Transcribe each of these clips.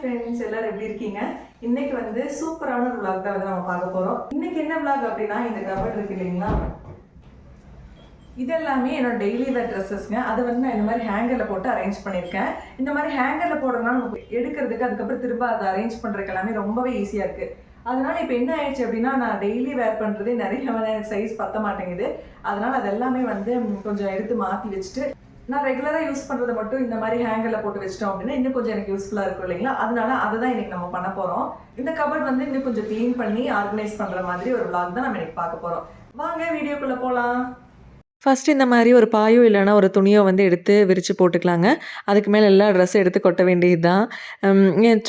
Friends, எல்லாரும் எப்படி இருக்கீங்க? இன்னைக்கு வந்து சூப்பரான ஒரு vlog தான் வந்து நம்ம பார்க்க போறோம். இன்னைக்கு என்ன vlog அப்படின்னா, இந்த கபட் இருக்கு இல்லைங்களா, இதெல்லாமே என்னோட டெய்லி வேர் ட்ரெஸ்ஸஸ்ங்க. அதை வந்து நான் இந்த மாதிரி ஹேங்கரில் போட்டு அரேஞ்ச் பண்ணியிருக்கேன். இந்த மாதிரி ஹேங்கரில் போடுறதுனால நமக்கு எடுக்கிறதுக்கு அதுக்கப்புறம் திரும்ப அதை அரேஞ்ச் பண்ணுறதுக்கு எல்லாமே ரொம்பவே ஈஸியாக இருக்குது. அதனால இப்போ என்ன ஆயிடுச்சு அப்படின்னா, நான் டெய்லி வேர் பண்ணுறதே நிறைய சைஸ் பத்த மாட்டேங்குது. அதனால அது எல்லாமே வந்து கொஞ்சம் எடுத்து மாற்றி வச்சுட்டு, நான் ரெகுலராக யூஸ் பண்ணுறதை மட்டும் இந்த மாதிரி ஹேங்கரில் போட்டு வச்சிட்டோம் அப்படின்னா இன்னும் கொஞ்சம் எனக்கு யூஸ்ஃபுல்லாக இருக்கும் இல்லைங்களா. அதனால அதை தான் இன்னைக்கு நம்ம பண்ண போகிறோம். இந்த கபட் வந்து இன்னும் கொஞ்சம் க்ளீன் பண்ணி ஆர்கனைஸ் பண்ணுற மாதிரி ஒரு vlog தான் நம்ம இன்னைக்கு பார்க்க போகிறோம். வாங்க வீடியோக்குள்ளே போகலாம். ஃபர்ஸ்ட்டு இந்த மாரி ஒரு பாயோ இல்லன்னா ஒரு துணியோ வந்து எடுத்து விரிச்சு போட்டுக்கலாங்க. அதுக்கு மேல எல்லா ட்ரெஸ்ஸும் எடுத்து கொட்ட வேண்டியது தான்.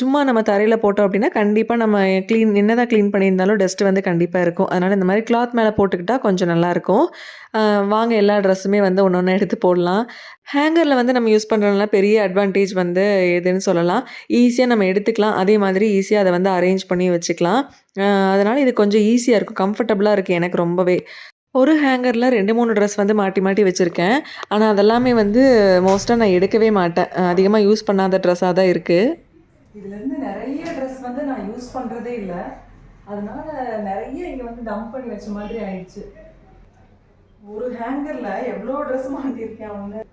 சும்மா நம்ம தரையில போட்டோம் அப்டின்னா, கண்டிப்பா நம்ம என்னதான் க்ளீன் பண்ணியிருந்தாலும் டஸ்ட் வந்து கண்டிப்பா இருக்கும். அதனால இந்த மாரி கிளாத் மேல போட்டுக்கிட்டா கொஞ்சம் நல்லாயிருக்கும். வாங்க எல்லா ட்ரெஸ்ஸுமே வந்து ஒண்ணு ஒண்ணா எடுத்து போடலாம். ஹேங்கர்ல வந்து நம்ம யூஸ் பண்றதுனால பெரிய அட்வான்டேஜ் வந்து எதுன்னு சொல்லலாம். ஈஸியா நம்ம எடுத்துக்கலாம். அதே மாதிரி ஈஸியா அத வந்து அரேஞ்ச் பண்ணி வச்சுக்கலாம். அதனால இது கொஞ்சம் ஈஸியா இருக்கும். கம்ஃபர்டபுளா இருக்கு எனக்கு ரொம்பவே. ஒரு ஹேங்கர்ல 2, 3 ட்ரெஸ் வந்து மாட்டி மாட்டி வச்சிருக்கேன். ஆனா, அதெல்லாமே வந்து மோஸ்ட்டா நான் எடுக்கவே மாட்டேன். அதிகமா யூஸ் பண்ணாத ட்ரெஸ்ஸா தான் இருக்கு. இதுலேருந்து நிறைய ட்ரெஸ் வந்து நான் யூஸ் பண்ணுறதே இல்லை. அதனால நிறைய இங்கே வந்து டம்ப் பண்ணி வச்ச மாதிரி ஆயிடுச்சு. ஒரு ஹேங்கரில் எவ்வளோ ட்ரெஸ் மாட்டியிருக்கேன். ஒன்று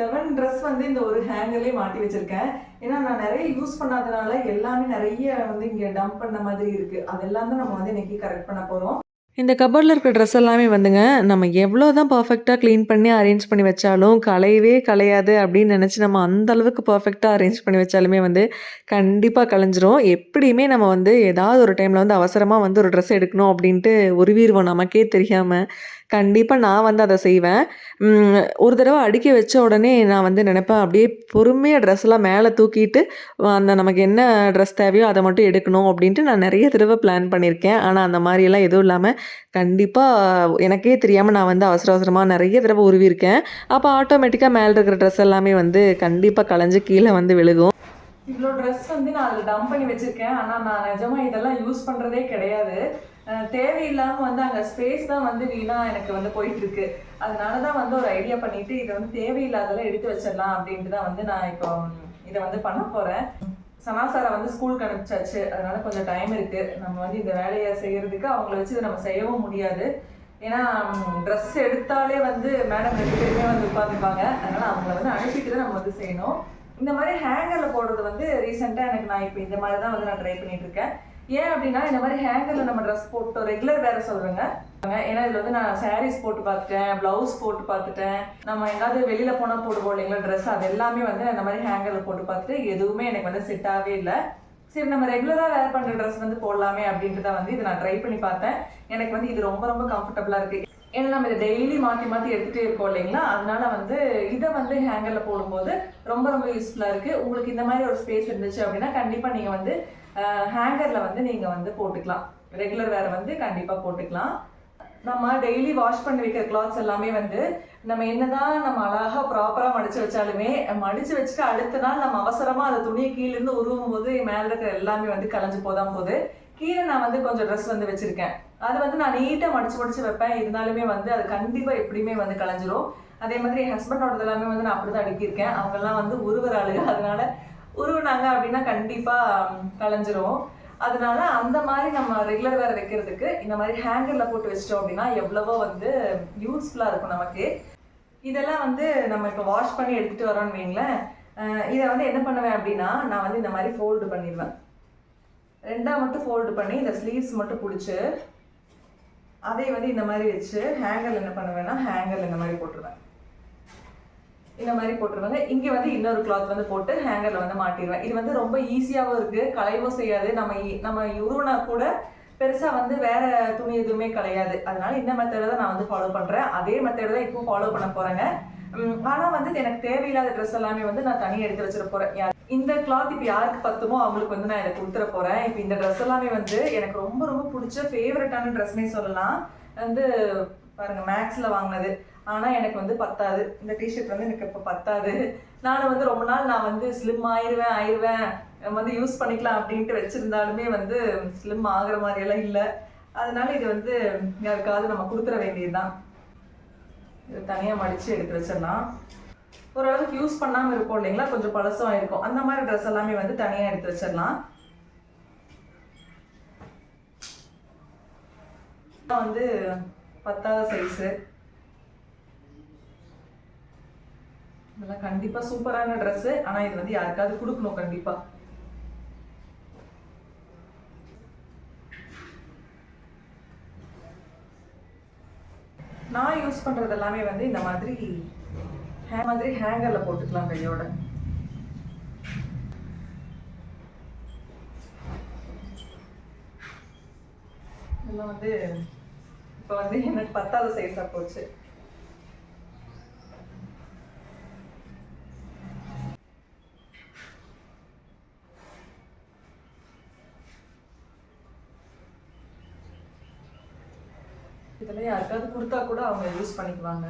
7 ட்ரெஸ் வந்து இந்த ஒரு ஹேங்கர்லேயே மாட்டி வச்சுருக்கேன். ஏன்னா நான் நிறைய யூஸ் பண்ணாதனால எல்லாமே நிறைய வந்து இங்கே டம்ப் பண்ண மாதிரி இருக்குது. அதெல்லாம் தான் நம்ம வந்து இன்றைக்கி கரெக்ட் பண்ண போகிறோம். இந்த கபோர்ட்ல இருக்கிற ட்ரெஸ் எல்லாமே வந்துங்க, நம்ம எவ்வளோ தான் பெர்ஃபெக்ட்டா கிளீன் பண்ணி அரேஞ்ச் பண்ணி வச்சாலும், கலையவே கலையாது அப்படின்னு நெனச்சு நம்ம அந்த அளவுக்கு பெர்ஃபெக்ட்டா அரேஞ்ச் பண்ணி வச்சாலுமே வந்து, கண்டிப்பா கலைஞ்சிரும். எப்படியுமே நம்ம வந்து ஏதாவது ஒரு டைம்ல வந்து அவசரமா வந்து ஒரு ட்ரெஸ் எடுக்கணும் அப்படின்ட்டு உருவிருவோம் நமக்கே தெரியாம. கண்டிப்பா நான் வந்து அத செய்வேன். ஒரு தடவ அடுக்கி வச்ச உடனே நான் வந்து நெனப்பேன், அப்படியே பொறுமையா ட்ரெஸ்லாம் மேல தூக்கிட்டு, அந்த நமக்கு என்ன ட்ரெஸ் தேவையோ அத மட்டும் எடுக்கணும் அப்படின்ட்டு நான் நெறைய தடவ பிளான் பண்ணியிருக்கேன். ஆனா அந்த மாரியெல்லாம் எதுவும் இல்லாம, கண்டிப்பா எனக்கே தெரியாம நான் வந்து அவசர அவசரமா நெறைய தடவ உருவியிருக்கேன். அப்ப ஆட்டோமேட்டிக்கா மேல இருக்கிற ட்ரெஸ் எல்லாமே வந்து கண்டிப்பா கலஞ்சு கீழ வந்து விழுகும். இவ்வளோ ட்ரெஸ் வந்து நான் அதில் டம்ப் பண்ணி வச்சுருக்கேன். ஆனால் நான் நிஜமாக இதெல்லாம் யூஸ் பண்ணுறதே கிடையாது. தேவையில்லாமல் வந்து அங்கே ஸ்பேஸ் தான் வந்து வீணாக எனக்கு வந்து போயிட்டுருக்கு. அதனால தான் வந்து ஒரு ஐடியா பண்ணிவிட்டு இதை வந்து தேவையில்லாதெல்லாம் எடுத்து வச்சிடலாம் அப்படின்ட்டு தான் வந்து நான் இப்போ இதை வந்து பண்ண போகிறேன். சனாசாரை வந்து ஸ்கூலுக்கு அனுப்பிச்சாச்சு. அதனால கொஞ்சம் டைம் இருக்குது. நம்ம வந்து இந்த வேலையை செய்கிறதுக்கு அவங்கள வச்சு இதை நம்ம செய்யவும் முடியாது. ஏன்னா ட்ரெஸ் எடுத்தாலே வந்து மேடம் 2 பேருமே வந்து உட்காந்துருப்பாங்க. அதனால் அவங்கள வந்து அனுப்பிட்டு தான் நம்ம வந்து செய்யணும். இந்த மாதிரி ஹேங்கரில் போடுறது வந்து ரீசெண்டாக எனக்கு நான் இப்போ இந்த மாதிரி தான் வந்து நான் ட்ரை பண்ணிட்டு இருக்கேன். ஏன் அப்படின்னா இந்த மாதிரி ஹேங்கரில் நம்ம ட்ரெஸ் போட்டோம் ரெகுலர் வேற சொல்கிறேங்க. ஏன்னா இதில் வந்து நான் சாரீஸ் போட்டு பார்த்துட்டேன், ப்ளவுஸ் போட்டு பார்த்துட்டேன், நம்ம எங்காவது வெளியில் போனால் போடுவோம் இல்லைங்களா ட்ரெஸ், அது எல்லாமே வந்து இந்த மாதிரி ஹேங்கரில் போட்டு பார்த்துட்டு எதுவுமே எனக்கு வந்து செட் ஆகவே இல்லை. சரி நம்ம ரெகுலராக வேர் பண்ணுற ட்ரெஸ் வந்து போடலாமே அப்படின்ட்டு தான் வந்து இதை நான் ட்ரை பண்ணி பார்த்தேன். எனக்கு வந்து இது ரொம்ப ரொம்ப கம்ஃபர்டபுளாக இருக்குது. ஏன்னா நம்ம இதை டெய்லி மாற்றி மாற்றி எடுத்துகிட்டே இருக்கோம் இல்லைங்களா. அதனால வந்து இதை வந்து ஹேங்கரில் போடும்போது ரொம்ப ரொம்ப யூஸ்ஃபுல்லாக இருக்குது. உங்களுக்கு இந்த மாதிரி ஒரு ஸ்பேஸ் இருந்துச்சு அப்படின்னா கண்டிப்பாக நீங்கள் வந்து ஹேங்கரில் வந்து நீங்கள் வந்து போட்டுக்கலாம். ரெகுலர் வேர் வந்து கண்டிப்பாக போட்டுக்கலாம். நம்ம டெய்லி வாஷ் பண்ணி வைக்கிற கிளாத்ஸ் எல்லாமே வந்து நம்ம என்னதான் நம்ம அழகாக ப்ராப்பராக மடித்து வச்சாலுமே மடித்து வச்சுட்டு அடுத்த நாள் நம்ம அவசரமாக அந்த துணியை கீழேருந்து உருவும் போது மேலே இருக்கிற எல்லாமே வந்து கலைஞ்சு போதான் போது. கீழே நான் வந்து கொஞ்சம் ட்ரெஸ் வந்து வச்சுருக்கேன். அது வந்து நான் நீட்டாக மடிச்சு வைப்பேன். இருந்தாலுமே வந்து அது கண்டிப்பாக எப்படியுமே வந்து கலைஞ்சிரும். அதே மாதிரி என் ஹஸ்பண்டோடது எல்லாமே வந்து நான் அப்படி தான் அடுக்கியிருக்கேன். அவங்கெல்லாம் வந்து உருவுற ஆளுங்க. அதனால உருவினாங்க அப்படின்னா கண்டிப்பாக கலைஞ்சிரும். அதனால அந்த மாதிரி நம்ம ரெகுலர் வேற வைக்கிறதுக்கு இந்த மாதிரி ஹேங்கரில் போட்டு வச்சிட்டோம் அப்படின்னா எவ்வளவோ வந்து யூஸ்ஃபுல்லாக இருக்கும் நமக்கு. இதெல்லாம் வந்து நம்ம இப்போ வாஷ் பண்ணி எடுத்துகிட்டு வரோன்னு வைங்களேன். இதை வந்து என்ன பண்ணுவேன் அப்படின்னா நான் வந்து இந்த மாதிரி ஃபோல்டு பண்ணிடுவேன். 2ஆக மட்டும் ஃபோல்டு பண்ணி இந்த ஸ்லீவ்ஸ் மட்டும் பிடிச்சி அதை வந்து இந்த மாதிரி வச்சு ஹேங்கரில் என்ன பண்ணுவேன்னா ஹேங்கரில் இந்த மாதிரி போட்டுருவேன். இந்த மாதிரி போட்டுருவாங்க. இங்கே வந்து இன்னொரு கிளாத் வந்து போட்டு ஹேங்கரில் வந்து மாட்டிடுவேன். இது வந்து ரொம்ப ஈஸியாகவும் இருக்குது, கலையவும் செய்யாது. நம்ம உருவினா கூட பெருசாக வந்து வேற துணி எதுவுமே கலையாது. அதனால இந்த மெத்தடை தான் நான் வந்து ஃபாலோ பண்ணுறேன். அதே மெத்தடை தான் இப்போ ஃபாலோ பண்ண போகிறேங்க. ஆனால் வந்து எனக்கு தேவையில்லாத ட்ரெஸ் எல்லாமே வந்து நான் தனியாக எடுத்து வச்சிட போகிறேன். இந்த கிளாத் இப்போ யாருக்கு பத்துமோ அவங்களுக்கு வந்து நான் இதை கொடுத்துட போகிறேன். இப்போ இந்த ட்ரெஸ் எல்லாமே வந்து எனக்கு ரொம்ப ரொம்ப பிடிச்ச ஃபேவரட்டான ட்ரெஸ்னே சொல்லலாம். வந்து பாருங்கள் மேக்ஸில் வாங்கினது. ஆனால் எனக்கு வந்து பத்தாது. இந்த டிஷர்ட் வந்து எனக்கு இப்போ பத்தாது. நானும் வந்து ரொம்ப நாள் நான் வந்து ஸ்லிம் ஆயிடுவேன் வந்து யூஸ் பண்ணிக்கலாம் அப்படின்ட்டு வச்சுருந்தாலுமே வந்து ஸ்லிம் ஆகிற மாதிரியெல்லாம் இல்லை. அதனால இது வந்து யாருக்காவது நம்ம கொடுத்துட வேண்டியது தான். இது தனியாக மடித்து எடுத்து வச்சிடலாம். ஓரளவுக்கு யூஸ் பண்ணாமல் இருப்போம் இல்லைங்களா, கொஞ்சம் பழசும் இருக்கும். அந்த மாதிரி ட்ரெஸ் எல்லாமே வந்து தனியாக எடுத்து வச்சிடலாம். வந்து 10வது சைஸு. இதெல்லாம் கண்டிப்பாக சூப்பரான ட்ரெஸ்ஸு. ஆனால் இது வந்து யாருக்காவது கொடுக்கணும் கண்டிப்பாக. நான் யூஸ் பண்ணுறது எல்லாமே வந்து இந்த மாதிரி ஹேங்கரில் போட்டுக்கலாம் கையோட. இதெல்லாம் வந்து இப்போ வந்து எனக்கு 10வது சைஸாக போச்சு. இதெல்லாம் யாருக்காவது கொடுத்தா கூட அவங்க யூஸ் பண்ணிக்குவாங்க.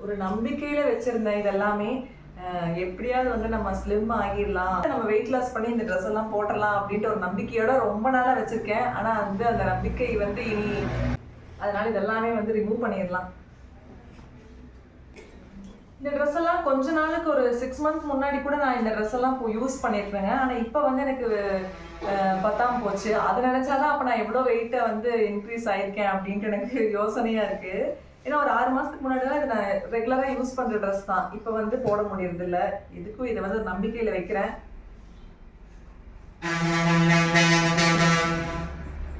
ஒரு நம்பிக்கையில வச்சிருந்தேன் இதெல்லாமே. எப்படியாவது வந்து நம்ம ஸ்லிம் ஆகிடலாம், நம்ம வெயிட் லாஸ் பண்ணி இந்த ட்ரெஸ் எல்லாம் போட்டுடலாம் அப்படின்ட்டு ஒரு நம்பிக்கையோட ரொம்ப நாளாக வச்சிருக்கேன். ஆனால் வந்து அந்த நம்பிக்கை வந்து இனி, அதனால இதெல்லாமே வந்து ரிமூவ் பண்ணிடலாம். இந்த ட்ரெஸ் எல்லாம் கொஞ்ச நாளுக்கு ஒரு 6 மந்த்ஸ் முன்னாடி கூட நான் இந்த ட்ரெஸ் எல்லாம் யூஸ் பண்ணியிருப்பேங்க. ஆனால் இப்போ வந்து எனக்கு பத்தாம போச்சு. அது நினைச்சாதான் அப்போ நான் எவ்வளோ வெயிட்டை வந்து இன்க்ரீஸ் ஆயிருக்கேன் அப்படின்ட்டு எனக்கு யோசனையா இருக்கு. ஏன்னா ஒரு 6 மாசத்துக்கு முன்னாடிலாம் இதை நான் ரெகுலராக யூஸ் பண்ற ட்ரெஸ் தான். இப்போ வந்து போட முடியறது இல்லை. இதுக்கும் இதை வந்து நம்பிக்கையில வைக்கிறேன்.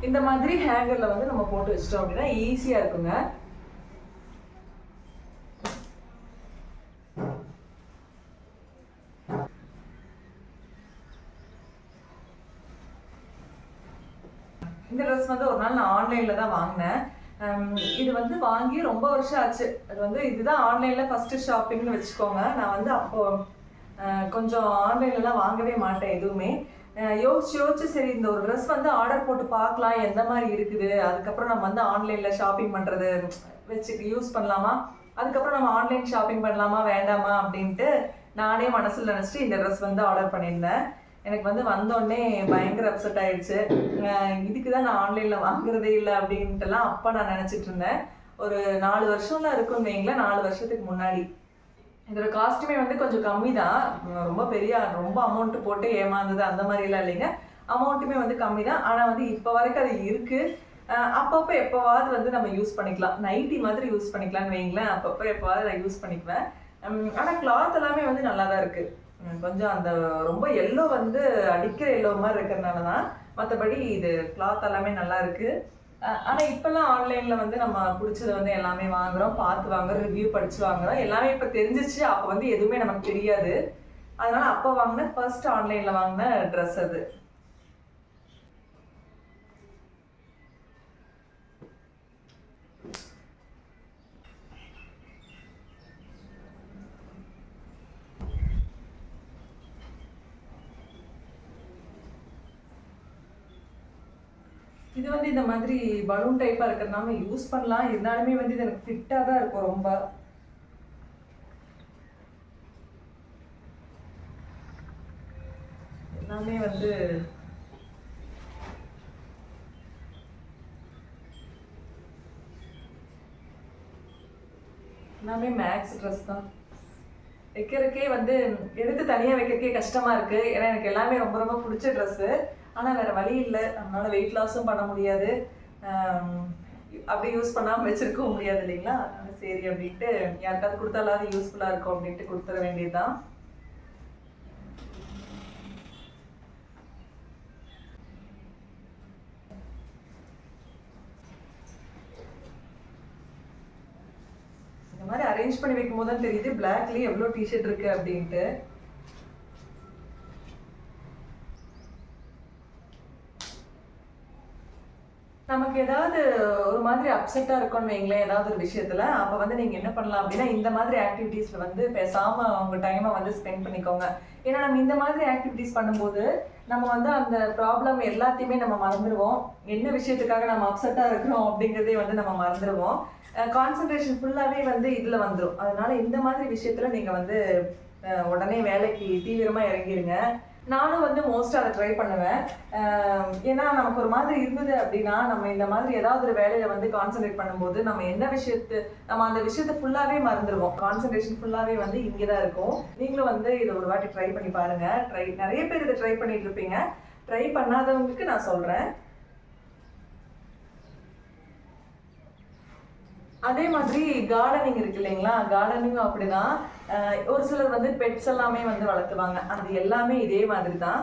இந்த மாதிரி ஹேங்கர்ல வந்து நம்ம போட்டு வச்சிட்டோம் அப்படின்னா ஈஸியா இருக்குங்க. இந்த ட்ரெஸ் வந்து ஒரு நாள் நான் ஆன்லைன்ல தான் வாங்கினேன். இது வந்து வாங்கி ரொம்ப வருஷம் ஆச்சு. அது வந்து இதுதான் ஆன்லைன்ல ஃபர்ஸ்ட் ஷாப்பிங்னு வச்சுக்கோங்க. நான் வந்து அப்போ கொஞ்சம் ஆன்லைன்லலாம் வாங்கவே மாட்டேன் எதுவுமே. யோசிச்சு சரி இந்த ஒரு ட்ரெஸ் வந்து ஆர்டர் போட்டு பார்க்கலாம் எந்த மாதிரி இருக்குது, அதுக்கப்புறம் நம்ம வந்து ஆன்லைன்ல ஷாப்பிங் பண்றது வச்சுட்டு யூஸ் பண்ணலாமா, அதுக்கப்புறம் நம்ம ஆன்லைன் ஷாப்பிங் பண்ணலாமா வேண்டாமா அப்படின்ட்டு நானே மனசுல நினைச்சிட்டு இந்த ட்ரெஸ் வந்து ஆர்டர் பண்ணியிருந்தேன். எனக்கு வந்து வந்தோடனே பயங்கர அப்செட் ஆயிடுச்சு. இதுக்கு தான் நான் ஆன்லைன்ல வாங்குறதே இல்லை அப்படின்ட்டுலாம் அப்போ நான் நினைச்சிட்டு இருந்தேன். ஒரு 4 வருஷம்லாம் இருக்குன்னு வைங்களேன், 4 வருஷத்துக்கு முன்னாடி. இதோட காஸ்ட்டுமே வந்து கொஞ்சம் கம்மி தான். ரொம்ப அமௌண்ட் போட்டு ஏமாந்தது அந்த மாதிரிலாம் இல்லைங்க. அமௌண்ட்டுமே வந்து கம்மி தான். ஆனால் வந்து இப்போ வரைக்கும் அது இருக்கு. அப்பப்போ எப்போவாவது வந்து நம்ம யூஸ் பண்ணிக்கலாம். நைட்டி மாதிரி யூஸ் பண்ணிக்கலாம்னு வைங்களேன். அப்பப்போ எப்போவாது நான் யூஸ் பண்ணிக்குவேன். ஆனால் கிளாத் எல்லாமே வந்து நல்லா தான் இருக்கு. கொஞ்சம் அந்த ரொம்ப எல்லோ வந்து அடிக்கிற எல்லோ மாதிரி இருக்கிறதுனால தான். மற்றபடி இது கிளாத் எல்லாமே நல்லா இருக்கு. ஆனால் இப்போல்லாம் ஆன்லைனில் வந்து நம்ம பிடிச்சதை வந்து எல்லாமே வாங்குறோம், பார்த்து வாங்குறோம், ரிவ்யூ படிச்சு வாங்குறோம். எல்லாமே இப்போ தெரிஞ்சிச்சு. அப்போ வந்து எதுவுமே நமக்கு தெரியாது. அதனால அப்போ வாங்கின ஃபர்ஸ்ட் ஆன்லைனில் வாங்கின ட்ரெஸ் அது. இது வந்து இந்த மாதிரி பலூன் டைப்பா இருக்கிறதுனால யூஸ் பண்ணலாம். இருந்தாலுமே வந்து இது எனக்கு ஃபிட்டா தான் இருக்கும் ரொம்ப. எல்லாமே வந்து எல்லாமே மேக்ஸ் ட்ரெஸ் தான். வைக்கிறதுக்கே வந்து எடுத்து தனியாக வைக்கிறதுக்கே கஷ்டமா இருக்கு. ஏன்னா எனக்கு எல்லாமே ரொம்ப ரொம்ப பிடிச்ச ட்ரெஸ்ஸு. ஆனால் வேற வழி இல்லை, நம்மளால வெயிட் லாஸும் பண்ண முடியாது, அப்படி யூஸ் பண்ணாமல் வச்சிருக்கவும் முடியாது இல்லைங்களா. அதனால சரி அப்படின்ட்டு யாருக்காவது கொடுத்தாலாவது யூஸ்ஃபுல்லாக இருக்கும் அப்படின்ட்டு கொடுத்துட வேண்டியதுதான். இந்த மாதிரி அரேஞ்ச் பண்ணி வைக்கும் போது தான் தெரியுது பிளாக்லயே எவ்வளோ டிஷர்ட் இருக்கு அப்படின்ட்டு. நமக்கு ஏதாவது ஒரு மாதிரி அப்செட்டா இருக்கும்னு வைங்களேன், ஏதாவது ஒரு விஷயத்துல, அப்ப வந்து நீங்க என்ன பண்ணலாம் அப்படின்னா இந்த மாதிரி ஆக்டிவிட்டீஸ்ல வந்து பேசாம உங்க டைமை வந்து ஸ்பெண்ட் பண்ணிக்கோங்க. ஏன்னா நம்ம இந்த மாதிரி ஆக்டிவிட்டீஸ் பண்ணும்போது நம்ம வந்து அந்த ப்ராப்ளம் எல்லாத்தையுமே நம்ம மறந்துடுவோம். என்ன விஷயத்துக்காக நம்ம அப்செட்டா இருக்கிறோம் அப்படிங்கிறதே வந்து நம்ம மறந்துடுவோம். கான்சென்ட்ரேஷன் ஃபுல்லாவே வந்து இதுல வந்துடும். அதனால இந்த மாதிரி விஷயத்துல நீங்க வந்து உடனே வேலைக்கு தீவிரமா இறங்கிடுங்க. நானும் வந்து மோஸ்ட்டாக அதை ட்ரை பண்ணுவேன். ஏன்னா நமக்கு ஒரு மாதிரி இருந்தது அப்படின்னா, நம்ம இந்த மாதிரி ஏதாவது ஒரு வேலையில வந்து கான்சென்ட்ரேட் பண்ணும்போது, நம்ம அந்த விஷயத்த ஃபுல்லாவே மறந்துருவோம். கான்சென்ட்ரேஷன் ஃபுல்லாவே வந்து இங்கே தான் இருக்கும். நீங்களும் வந்து இதை ஒரு வாட்டி ட்ரை பண்ணி பாருங்க. நிறைய பேர் இதை ட்ரை பண்ணிட்டு இருப்பீங்க. ட்ரை பண்ணாதவங்களுக்கு நான் சொல்றேன். அதே மாதிரி கார்டனிங் இருக்கு இல்லைங்களா? கார்டனிங்கும் அப்படிதான். ஒரு சிலர் வந்து பெட்ஸ் எல்லாமே வந்து வளர்த்துவாங்க. அது எல்லாமே இதே மாதிரி தான்.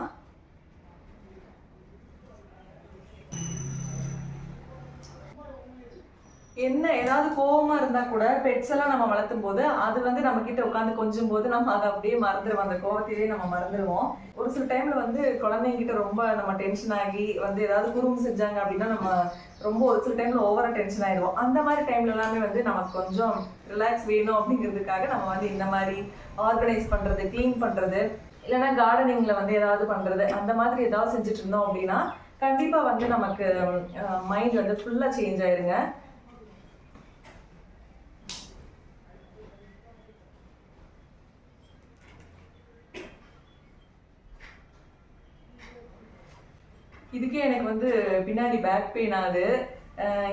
என்ன ஏதாவது கோவமா இருந்தா கூட பெட்ஸ் எல்லாம் நம்ம வளர்த்தும் போது அது வந்து நம்ம கிட்ட உட்காந்து கொஞ்சும் போது நம்ம அதை அப்படியே மறந்துடுவோம். அந்த கோவத்திலேயே நம்ம மறந்துடுவோம். ஒரு சில டைம்ல வந்து குழந்தைங்க கிட்ட ரொம்ப நம்ம டென்ஷன் ஆகி வந்து ஏதாவது குறும்பு செஞ்சாங்க அப்படின்னா நம்ம ரொம்ப ஒரு சில டைம்ல ஓவரா டென்ஷன் ஆயிடுவோம். அந்த மாதிரி டைம்ல எல்லாமே வந்து நமக்கு கொஞ்சம் ரிலாக்ஸ் வேணும் அப்படிங்கிறதுக்காக நம்ம வந்து இந்த மாதிரி ஆர்கனைஸ் பண்றது, கிளீன் பண்றது, இல்லைன்னா கார்டனிங்ல வந்து ஏதாவது பண்றது, அந்த மாதிரி ஏதாவது செஞ்சுட்டு இருந்தோம் அப்படின்னா கண்டிப்பா வந்து நமக்கு மைண்ட் வந்து ஃபுல்லா சேஞ்ச் ஆயிருங்க. இதுக்கே எனக்கு வந்து பின்னாடி பேக் பெயின் ஆகுது.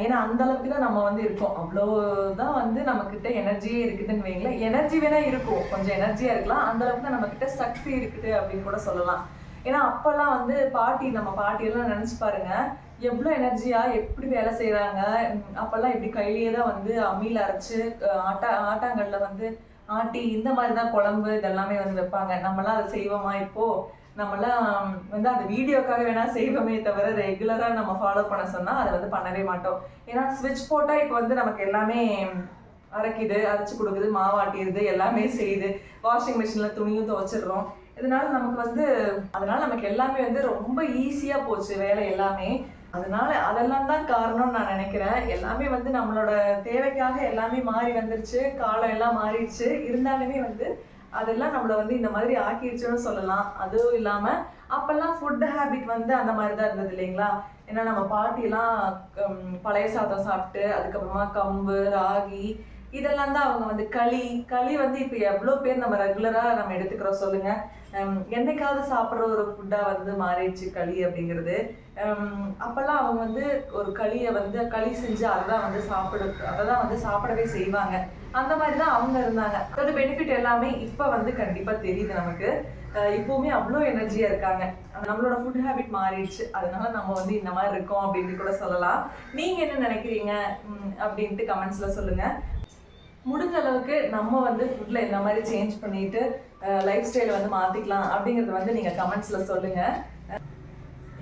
ஏன்னா அந்த அளவுக்கு தான் நம்ம வந்து இருக்கோம். அவ்வளோதான் வந்து நம்மக்கிட்ட எனர்ஜியே இருக்குதுன்னு வைங்களேன். எனர்ஜி வேணா இருக்கும், கொஞ்சம் எனர்ஜியாக இருக்கலாம். அந்த அளவுக்கு தான் நம்மக்கிட்ட சக்தி இருக்குது அப்படின்னு கூட சொல்லலாம். ஏன்னா அப்போல்லாம் வந்து நம்ம பாட்டியெல்லாம் நினச்சி பாருங்க, எவ்வளோ எனர்ஜியாக எப்படி வேலை செய்கிறாங்க. அப்போல்லாம் எப்படி கையிலேயே தான் வந்து அம்மியில் அரைச்சி ஆட்டாங்கல்ல வந்து ஆட்டி இந்த மாதிரி தான் குழம்பு இதெல்லாமே வந்து வைப்பாங்க. நம்மளாம் அதை செய்வோமா இப்போது? நம்மலாம் வந்து அந்த வீடியோக்காக வேணா செய்வோமே தவிர ரெகுலரா நம்ம ஃபாலோ பண்ண சொன்னா அதை வந்து பண்ணவே மாட்டோம். ஏன்னா ஸ்விட்ச் போட்டா இப்போ வந்து நமக்கு எல்லாமே அரைக்குது, அரைச்சு கொடுக்குது, மாவாட்டிடுது, எல்லாமே செய்யுது. வாஷிங் மிஷின்ல துணியும் துவைச்சிடுறோம். அதனால நமக்கு எல்லாமே வந்து ரொம்ப ஈஸியா போச்சு வேலை எல்லாமே. அதனால அதெல்லாம் தான் காரணம்னு நான் நினைக்கிறேன். எல்லாமே வந்து நம்மளோட தேவைக்காக எல்லாமே மாறி வந்துருச்சு, காலம் எல்லாம் மாறிடுச்சு. இருந்தாலுமே வந்து அதெல்லாம் நம்மளை வந்து இந்த மாதிரி ஆக்கிடுச்சுன்னு சொல்லலாம். அதுவும் இல்லாம அப்பெல்லாம் ஃபுட் ஹேபிட் வந்து அந்த மாதிரி தான் இருந்தது இல்லைங்களா? ஏன்னா நம்ம பாட்டிலாம் பழைய சாதம் சாப்பிட்டு அதுக்கப்புறமா கம்பு, ராகி இதெல்லாம் தான் அவங்க வந்து களி வந்து இப்போ எவ்வளோ பேர் நம்ம ரெகுலராக நம்ம எடுத்துக்கிறோம் சொல்லுங்க. என்னைக்காவது சாப்பிட்ற ஒரு ஃபுட்டாக வந்து மாறிடுச்சு களி அப்படிங்கிறது. அப்போல்லாம் அவங்க வந்து ஒரு களி செஞ்சு அதை தான் வந்து சாப்பிடவே செய்வாங்க. அந்த மாதிரி தான் அவங்க இருந்தாங்க. அதோட பெனிஃபிட் எல்லாமே இப்போ வந்து கண்டிப்பாக தெரியுது நமக்கு. இப்போவுமே அவ்வளோ எனர்ஜியாக இருக்காங்க. நம்மளோட ஃபுட் ஹேபிட் மாறிடுச்சு. அதனால நம்ம வந்து இந்த மாதிரி இருக்கோம் அப்படின்னு கூட சொல்லலாம். நீங்கள் என்ன நினைக்கிறீங்க அப்படின்ட்டு கமெண்ட்ஸில் சொல்லுங்கள். முடிஞ்ச அளவுக்கு நம்ம வந்து ஃபுட்டில் இந்த மாதிரி சேஞ்ச் பண்ணிட்டு லைஃப் ஸ்டைலை வந்து மாற்றிக்கலாம் அப்படிங்கிறது வந்து நீங்கள் கமெண்ட்ஸில் சொல்லுங்கள்.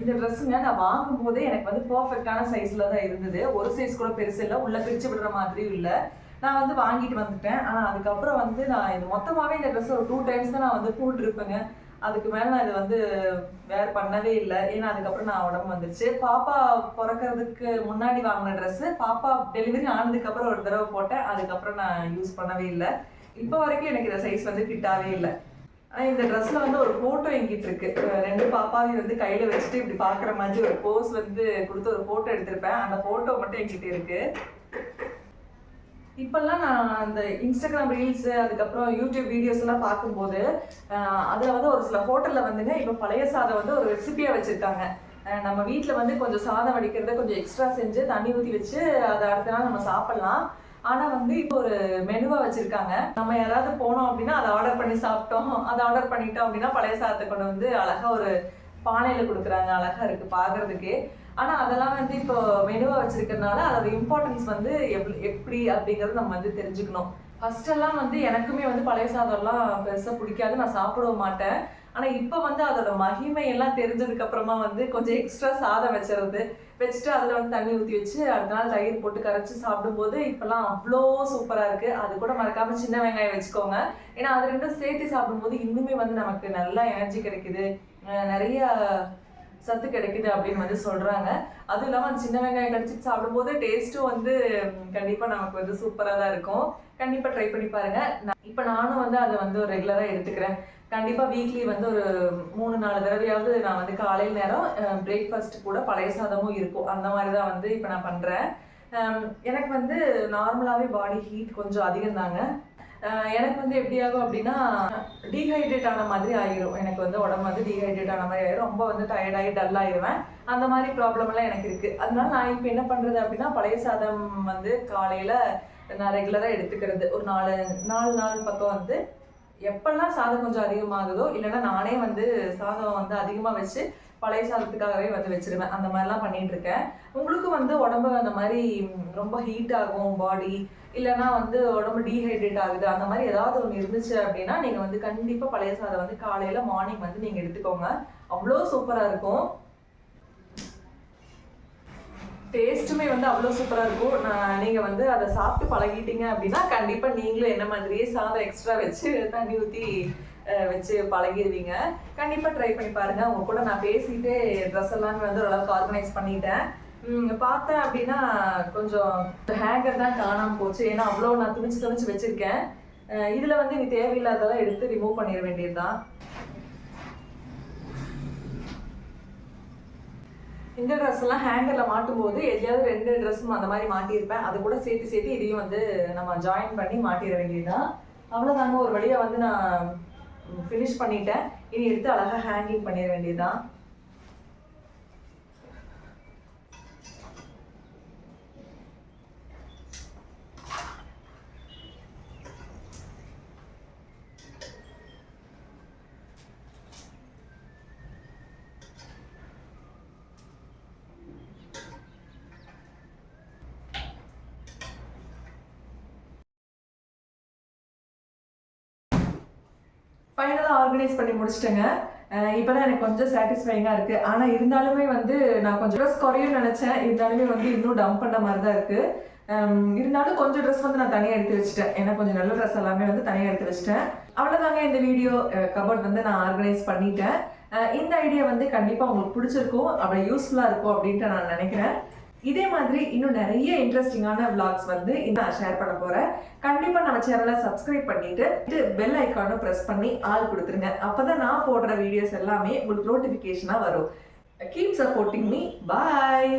இந்த ட்ரெஸ்ஸுங்க நான் வாங்கும் போதே எனக்கு வந்து பர்ஃபெக்டான சைஸில் தான் இருந்தது. ஒரு சைஸ் கூட பெருசு இல்லை, உள்ளே பிரித்து விடுற மாதிரியும் இல்லை. நான் வந்து வாங்கிட்டு வந்துட்டேன். ஆனால் அதுக்கப்புறம் வந்து நான் இது மொத்தமாகவே இந்த ட்ரெஸ் ஒரு 2 டைம்ஸ் தான் நான் வந்து போட்டிருப்பேங்க. அதுக்கு மேலே நான் இதை வந்து வேர் பண்ணவே இல்லை. ஏன்னா அதுக்கப்புறம் நான் உடம்பு வந்துருச்சு. பாப்பா பிறக்கிறதுக்கு முன்னாடி வாங்கின ட்ரெஸ்ஸு பாப்பா டெலிவரி ஆனதுக்கப்புறம் ஒரு தடவை போட்டேன். அதுக்கப்புறம் நான் யூஸ் பண்ணவே இல்லை. இப்போ வரைக்கும் எனக்கு இந்த சைஸ் வந்து ஃபிட்டாகவே இல்லை. ஆனால் இந்த ட்ரெஸ்ஸில் வந்து ஒரு ஃபோட்டோ எங்கிட்ட இருக்கு. 2 பாப்பாவையும் வந்து கையில் வச்சுட்டு இப்படி பார்க்குற மாதிரி ஒரு போஸ் வந்து கொடுத்து ஒரு ஃபோட்டோ எடுத்திருப்பேன். அந்த ஃபோட்டோ மட்டும் எங்கிட்ட இருக்கு. இப்போல்லாம் நான் அந்த இன்ஸ்டாகிராம் ரீல்ஸு அதுக்கப்புறம் யூடியூப் வீடியோஸ் எல்லாம் பார்க்கும்போது அதில் வந்து ஒரு சில ஹோட்டலில் வந்துங்க இப்போ பழைய சாதம் வந்து ஒரு ரெசிபியாக வச்சுருக்காங்க. நம்ம வீட்டில் வந்து கொஞ்சம் சாதம் வடிக்கிறத கொஞ்சம் எக்ஸ்ட்ரா செஞ்சு தண்ணி ஊற்றி வச்சு அதை அடுத்த நாள் நம்ம சாப்பிட்லாம். ஆனால் வந்து இப்போ ஒரு மெனுவாக வச்சுருக்காங்க. நம்ம யாராவது போனோம் அப்படின்னா அதை ஆர்டர் பண்ணி சாப்பிட்டோம், அதை ஆர்டர் பண்ணிட்டோம் அப்படின்னா பழைய சாதத்தை கொண்டு வந்து அழகாக ஒரு பானையில் கொடுக்குறாங்க. அழகாக இருக்குது பார்க்குறதுக்கே. ஆனால் அதெல்லாம் வந்து இப்போ மெனுவாக வச்சுருக்கிறதுனால அதோட இம்பார்ட்டன்ஸ் வந்து எப்படி அப்படிங்கிறது நம்ம வந்து தெரிஞ்சுக்கணும். ஃபஸ்ட்டெல்லாம் வந்து எனக்குமே வந்து பழைய சாதம்லாம் பெருசாக பிடிக்காது, நான் சாப்பிடவும் மாட்டேன். ஆனால் இப்போ வந்து அதோட மகிமையெல்லாம் தெரிஞ்சதுக்கப்புறமா வந்து கொஞ்சம் எக்ஸ்ட்ரா சாதம் வச்சுட்டு அதில் வந்து தண்ணி ஊற்றி வச்சு அடுத்த நாள் தயிர் போட்டு கரைச்சி சாப்பிடும்போது இப்போல்லாம் அவ்வளோ சூப்பராக இருக்குது. அது கூட மறக்காமல் சின்ன வெங்காயம் வச்சுக்கோங்க. ஏன்னா அது ரெண்டும் சேர்த்து சாப்பிடும்போது இன்னுமே வந்து நமக்கு நல்லா எனர்ஜி கிடைக்குது, நிறைய சத்து கிடைக்குது அப்படின்னு வந்து சொல்கிறாங்க. அதுவும் இல்லாமல் அந்த சின்ன வெங்காயம் கடிச்சிட்டு சாப்பிடும்போது டேஸ்ட்டும் வந்து கண்டிப்பாக நமக்கு வந்து சூப்பராக தான் இருக்கும். கண்டிப்பாக ட்ரை பண்ணி பாருங்கள். இப்போ நானும் வந்து அதை வந்து ஒரு ரெகுலராக எடுத்துக்கிறேன். கண்டிப்பாக வீக்லி வந்து ஒரு 3-4 தடவையாவது நான் வந்து காலையில் நேரம் பிரேக்ஃபாஸ்ட் கூட பழைய சாதமும் இருக்கும். அந்த மாதிரி தான் வந்து இப்போ நான் பண்ணுறேன். எனக்கு வந்து நார்மலாகவே பாடி ஹீட் கொஞ்சம் அதிகம் தாங்க. எனக்கு வந்து எப்படி ஆகும் அப்படின்னா டீஹைட்ரேட் ஆன மாதிரி ஆயிரும். எனக்கு வந்து உடம்பு வந்து டீஹைட்ரேட் ஆன மாதிரி ஆயிரும். ரொம்ப வந்து டயர்டாகி டல் ஆயிடுவேன். அந்த மாதிரி ப்ராப்ளம் எல்லாம் எனக்கு இருக்கு. அதனால நான் இப்போ என்ன பண்றது அப்படின்னா பழைய சாதம் வந்து காலையில நான் ரெகுலரா எடுத்துக்கிறது. ஒரு 4 நாள் பக்கம் வந்து எப்பெல்லாம் சாதம் கொஞ்சம் அதிகமாகுதோ இல்லைன்னா நானே வந்து சாதம் வந்து அதிகமா வச்சு பழைய சாதத்துக்காகவே வந்து வச்சிருவேன். அந்த மாதிரிலாம் பண்ணிட்டு இருக்கேன். உங்களுக்கும் வந்து உடம்பு அந்த மாதிரி ரொம்ப ஹீட் ஆகும் பாடி, இல்லைன்னா வந்து உடம்பு டீஹைட்ரேட் ஆகுது, அந்த மாதிரி ஏதாவது ஒன்று இருந்துச்சு அப்படின்னா நீங்க வந்து கண்டிப்பா பழைய சாதம் வந்து காலையில மார்னிங் வந்து நீங்க எடுத்துக்கோங்க. அவ்வளோ சூப்பரா இருக்கும். டேஸ்ட்டுமே வந்து அவ்வளோ சூப்பராக இருக்கும். நீங்கள் வந்து அதை சாப்பிட்டு பழகிட்டீங்க அப்படின்னா கண்டிப்பாக நீங்களும் என்ன மாதிரியே சாதம் எக்ஸ்ட்ரா வச்சு தண்ணி ஊற்றி வச்சு பழகிடுவீங்க. கண்டிப்பாக ட்ரை பண்ணி பாருங்கள். உங்க கூட நான் பேசிட்டு ட்ரெஸ் எல்லாமே வந்து ஓரளவுக்கு ஆர்கனைஸ் பண்ணிட்டேன். பார்த்தேன் அப்படின்னா கொஞ்சம் ஹேங்கர் தான் காணாமல் போச்சு. ஏன்னா அவ்வளோ நான் துணிச்சு வச்சுருக்கேன். இதில் வந்து நீ தேவையில்லாதெல்லாம் எடுத்து ரிமூவ் பண்ணிட வேண்டியது தான். இந்த ட்ரெஸ் எல்லாம் ஹேங்கர்ல மாட்டும் போது எதையாவது 2 ட்ரெஸ்ஸும் அந்த மாதிரி மாட்டியிருப்பேன். அது கூட சேர்த்து இதையும் வந்து நம்ம ஜாயின் பண்ணி மாட்டிட வேண்டியதுதான். அவ்வளோதாங்க, ஒரு வழியா வந்து நான் ஃபினிஷ் பண்ணிட்டேன். இனி எடுத்து அழகா ஹேங்கிங் பண்ணிட வேண்டியதுதான். ஃபைனலாக ஆர்கனைஸ் பண்ணி முடிச்சிட்டேங்க. இப்போ தான் எனக்கு கொஞ்சம் சாட்டிஸ்ஃபைங்காக இருக்குது. ஆனால் இருந்தாலுமே வந்து நான் கொஞ்சம் ட்ரெஸ் குறையும்னு நினச்சேன். இருந்தாலுமே வந்து இன்னும் டம்ப் பண்ண மாதிரி தான் இருக்குது. இருந்தாலும் கொஞ்சம் ட்ரெஸ் வந்து நான் தனியாக எடுத்து வச்சுட்டேன். ஏன்னா கொஞ்சம் நல்ல ட்ரெஸ் எல்லாமே வந்து தனியாக எடுத்து வச்சுட்டேன். அவ்வளோதாங்க இந்த வீடியோ. கபோர்ட் வந்து நான் ஆர்கனைஸ் பண்ணிட்டேன். இந்த ஐடியா வந்து கண்டிப்பாக உங்களுக்கு பிடிச்சிருக்கும், அப்படி யூஸ்ஃபுல்லாக இருக்கும் அப்படின்ட்டு நான் நினைக்கிறேன். இதே மாதிரி இன்னும் நிறைய இன்ட்ரெஸ்டிங்கான விளாக்ஸ் வந்து நான் ஷேர் பண்ண போறேன். கண்டிப்பா நம்ம சேனலை சப்ஸ்கிரைப் பண்ணிட்டு பெல் ஐக்கானை பிரஸ் பண்ணி ஆல் கொடுத்துருங்க. அப்பதான் நான் போடுற வீடியோஸ் எல்லாமே உங்களுக்கு நோட்டிபிகேஷனா வரும். Keep supporting me. பாய்.